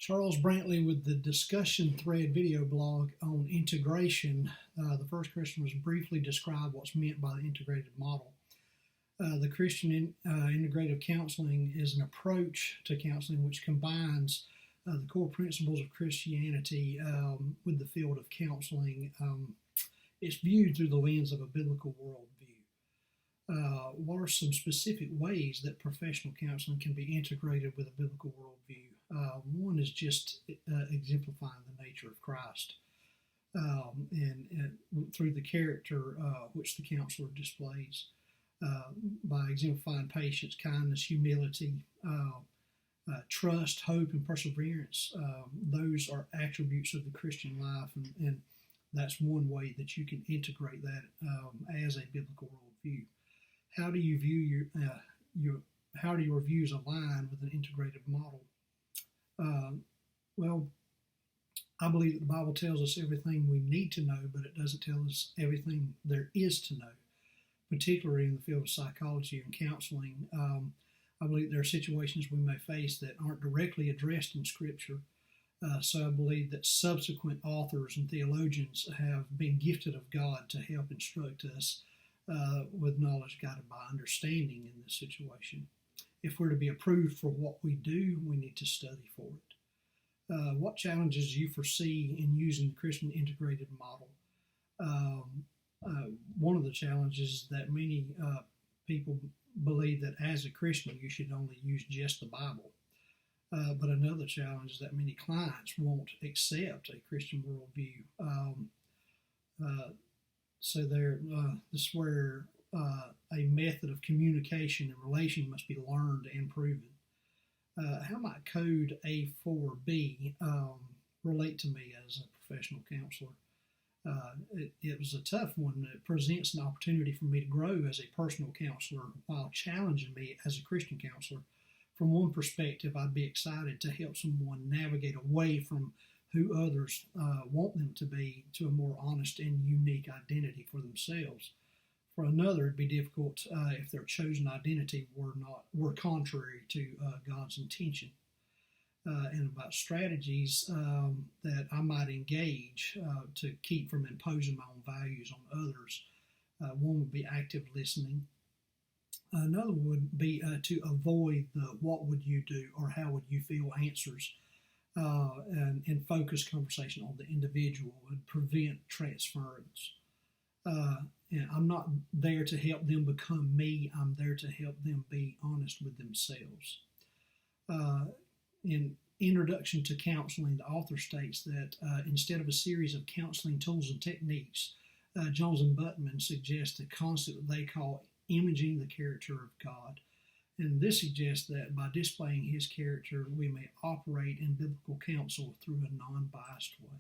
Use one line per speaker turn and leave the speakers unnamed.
Charles Brantley with the discussion thread video blog on integration. The first Christian was briefly describe what's meant by the integrated model. The Christian integrative counseling is an approach to counseling which combines the core principles of Christianity with the field of counseling. It's viewed through the lens of a biblical worldview. What are some specific ways that professional counseling can be integrated with a biblical worldview? One is just exemplifying the nature of Christ and through the character which the counselor displays by exemplifying patience, kindness, humility, trust, hope, and perseverance. Those are attributes of the Christian life, and that's one way that you can integrate that as a biblical worldview. How do you view how do your views align with an integrative model? Well, I believe that the Bible tells us everything we need to know, but it doesn't tell us everything there is to know, particularly in the field of psychology and counseling. I believe there are situations we may face that aren't directly addressed in Scripture. So I believe that subsequent authors and theologians have been gifted of God to help instruct us with knowledge guided by understanding in this situation. If we're to be approved for what we do, we need to study for it. What challenges do you foresee in using the Christian integrated model? One of the challenges is that many people believe that as a Christian you should only use just the Bible. But another challenge is that many clients won't accept a Christian worldview. So this is where a method of communication and relation must be learned and proven. How might code A4B relate to me as a professional counselor? It was a tough one. It presents an opportunity for me to grow as a personal counselor while challenging me as a Christian counselor. From one perspective, I'd be excited to help someone navigate away from who others want them to be to a more honest and unique identity for themselves. For another, it'd be difficult if their chosen identity were contrary to God's intention. And about strategies that I might engage to keep from imposing my own values on others. One would be active listening. Another would be to avoid the "what would you do" or "how would you feel" answers, and focus conversation on the individual and prevent transference. And I'm not there to help them become me. I'm there to help them be honest with themselves. In Introduction to Counseling, the author states that instead of a series of counseling tools and techniques, Jones and Buttman suggest a concept that they call imaging the character of God. And this suggests that by displaying his character, we may operate in biblical counsel through a non-biased way.